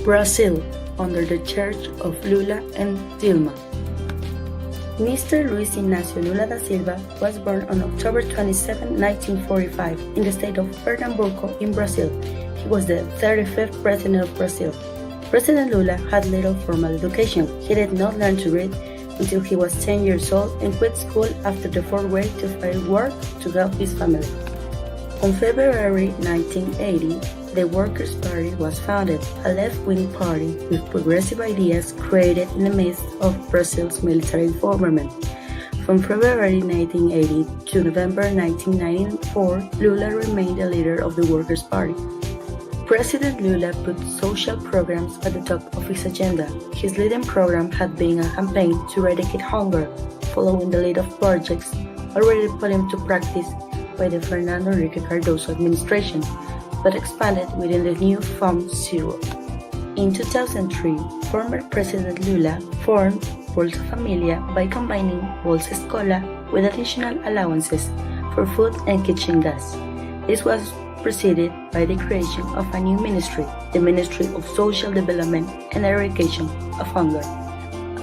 Brazil, under the charge of Lula and Dilma. Mr. Luis Inácio Lula da Silva was born on October 27, 1945, in the state of Pernambuco in Brazil. He was the 35th president of Brazil. President Lula had little formal education. He did not learn to read until he was 10 years old and quit school after the fourth grade to find work to help his family. On February 1980, the Workers' Party was founded, a left-wing party with progressive ideas created in the midst of Brazil's military government. From February 1980 to November 1994, Lula remained the leader of the Workers' Party. President Lula put social programs at the top of his agenda. His leading program had been a campaign to eradicate hunger, following the lead of projects already put into practice by the Fernando Enrique Cardoso administration, but expanded within the new Fome Zero. In 2003, former President Lula formed Bolsa Familia by combining Bolsa Escola with additional allowances for food and kitchen gas. This was preceded by the creation of a new ministry, the Ministry of Social Development and Eradication of Hunger.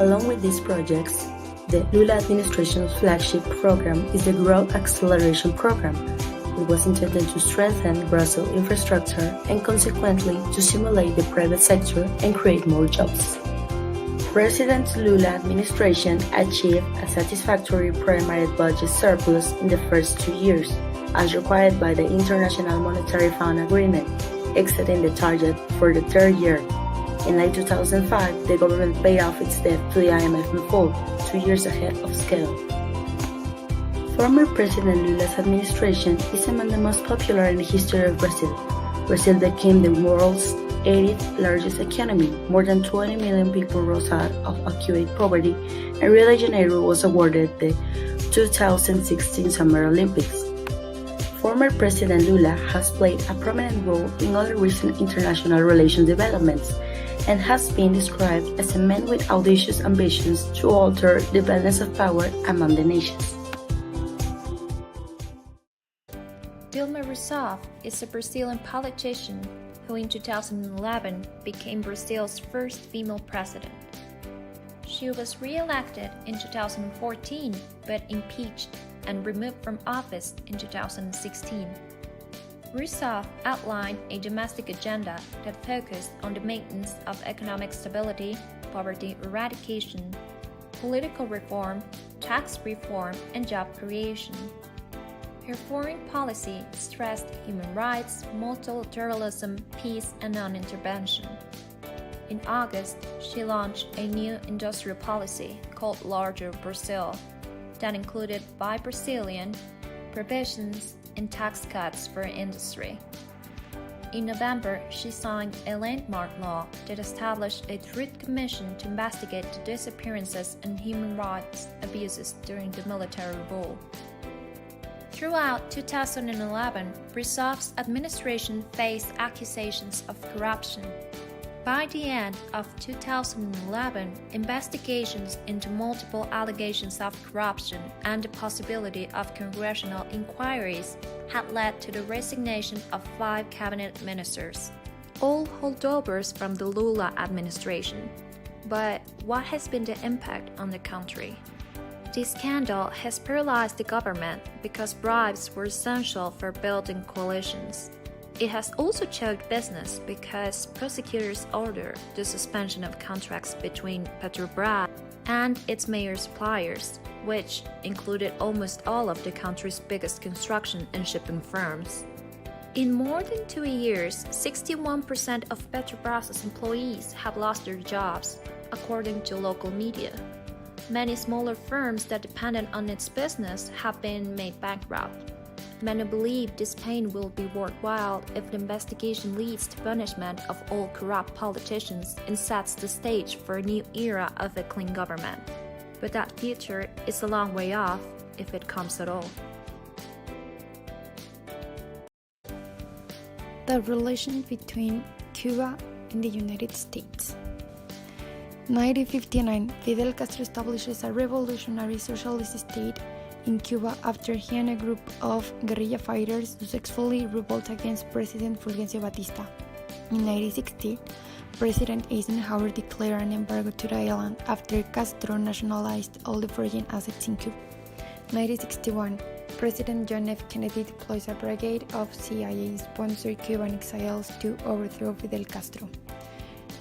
Along with these projects, the Lula administration's flagship program is the Growth Acceleration Program. It was intended to strengthen Brazil's infrastructure and consequently to stimulate the private sector and create more jobs. President Lula administration achieved a satisfactory primary budget surplus in the first 2 years, as required by the International Monetary Fund Agreement, exceeding the target for the third year. In late 2005, the government paid off its debt to the IMF in full, 2 years ahead of schedule. Former President Lula's administration is among the most popular in the history of Brazil. Brazil became the world's 80th largest economy. More than 20 million people rose out of acute poverty, and Rio de Janeiro was awarded the 2016 Summer Olympics. Former President Lula has played a prominent role in all the recent international relations developments and has been described as a man with audacious ambitions to alter the balance of power among the nations. Dilma Rousseff is a Brazilian politician who in 2011 became Brazil's first female president. She was re-elected in 2014 but impeached and removed from office in 2016. Rousseff outlined a domestic agenda that focused on the maintenance of economic stability, poverty eradication, political reform, tax reform, and job creation. Her foreign policy stressed human rights, multilateralism, peace, and non-intervention. In August, she launched a new industrial policy called Larger Brazil that included Buy Brazilian provisions and tax cuts for industry. In November, she signed a landmark law that established a truth commission to investigate the disappearances and human rights abuses during the military rule. Throughout 2011, Rousseff's administration faced accusations of corruption. By the end of 2011, investigations into multiple allegations of corruption and the possibility of congressional inquiries had led to the resignation of 5 cabinet ministers, all holdovers from the Lula administration. But what has been the impact on the country? This scandal has paralyzed the government because bribes were essential for building coalitions. It has also choked business because prosecutors ordered the suspension of contracts between Petrobras and its major suppliers, which included almost all of the country's biggest construction and shipping firms. In more than 2 years, 61% of Petrobras' employees have lost their jobs, according to local media. Many smaller firms that depended on its business have been made bankrupt. Many believe this pain will be worthwhile if the investigation leads to punishment of all corrupt politicians and sets the stage for a new era of a clean government. But that future is a long way off, if it comes at all. The relation between Cuba and the United States. 1959, Fidel Castro establishes a revolutionary socialist state in Cuba after he and a group of guerrilla fighters successfully revolt against President Fulgencio Batista. In 1960, President Eisenhower declared an embargo to the island after Castro nationalized all the foreign assets in Cuba. 1961, President John F. Kennedy deploys a brigade of CIA-sponsored Cuban exiles to overthrow Fidel Castro.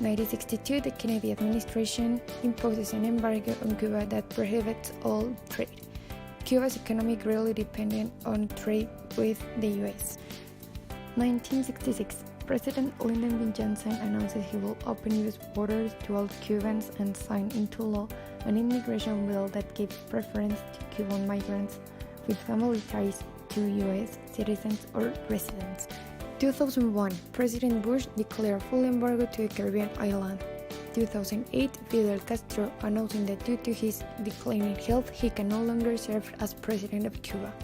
1962, the Kennedy administration imposes an embargo on Cuba that prohibits all trade. Cuba's economy greatly depended on trade with the U.S. 1966, President Lyndon B. Johnson announces he will open U.S. borders to all Cubans and sign into law an immigration bill that gives preference to Cuban migrants with family ties to U.S. citizens or residents. 2001, President Bush declared full embargo to the Caribbean island. 2008, Fidel Castro announcing that due to his declining health, he can no longer serve as president of Cuba.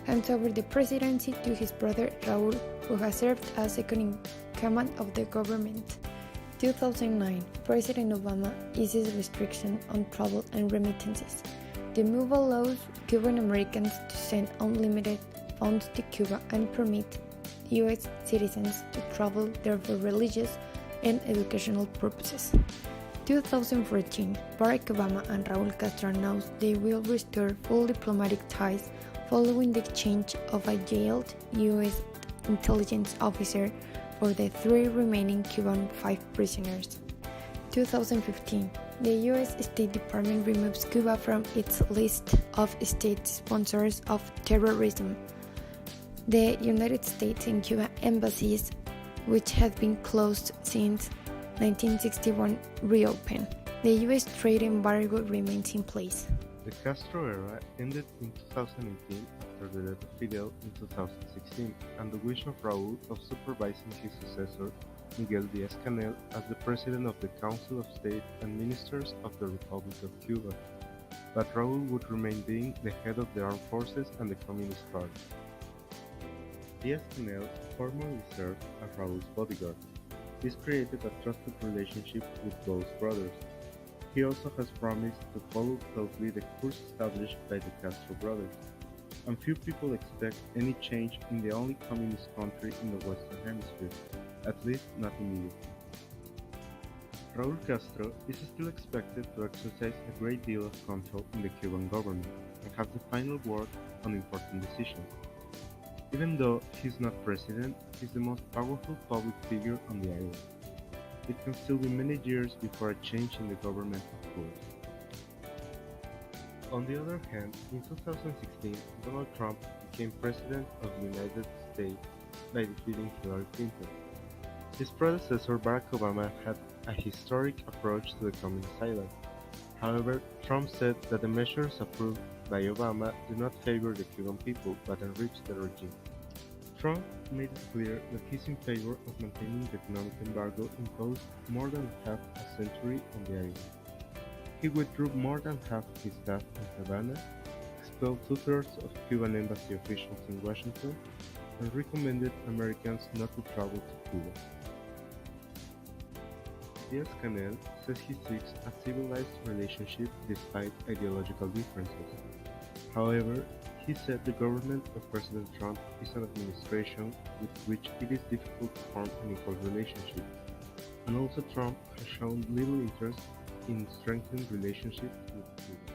Hands over the presidency to his brother Raúl, who has served as second in command of the government. 2009, President Obama eases restrictions on travel and remittances. The move allows Cuban Americans to send unlimited funds to Cuba and permit U.S. citizens to travel there for religious and educational purposes. 2014, Barack Obama and Raúl Castro announced they will restore full diplomatic ties following the exchange of a jailed U.S. intelligence officer for the 3 remaining Cuban 5 prisoners. 2015, the U.S. State Department removes Cuba from its list of state sponsors of terrorism. The United States and Cuba embassies, which had been closed since 1961, reopened. The U.S. trade embargo remains in place. The Castro era ended in 2018 after the death of Fidel in 2016 and the wish of Raúl of supervising his successor, Miguel Díaz-Canel, as the President of the Council of State and Ministers of the Republic of Cuba. But Raúl would remain being the head of the armed forces and the Communist Party. Díaz-Canel formerly served as Raúl's bodyguard. This created a trusted relationship with both brothers. He also has promised to follow closely the course established by the Castro brothers, and few people expect any change in the only communist country in the Western Hemisphere, at least not immediately. Raúl Castro is still expected to exercise a great deal of control in the Cuban government and have the final word on important decisions. Even though he's not president, he's the most powerful public figure on the island. It can still be many years before a change in the government occurs. On the other hand, in 2016, Donald Trump became president of the United States by defeating Hillary Clinton. His predecessor Barack Obama had a historic approach to the communist island. However, Trump said that the measures approved by Obama do not favor the Cuban people but enrich the regime. Trump made it clear that he's in favor of maintaining the economic embargo imposed more than half a century on the island. He withdrew more than half his staff in Havana, expelled 2/3 of Cuban embassy officials in Washington, and recommended Americans not to travel to Cuba. Díaz-Canel says he seeks a civilized relationship despite ideological differences. However, he said the government of President Trump is an administration with which it is difficult to form an equal relationship, and also Trump has shown little interest in strengthening relationships with Cuba.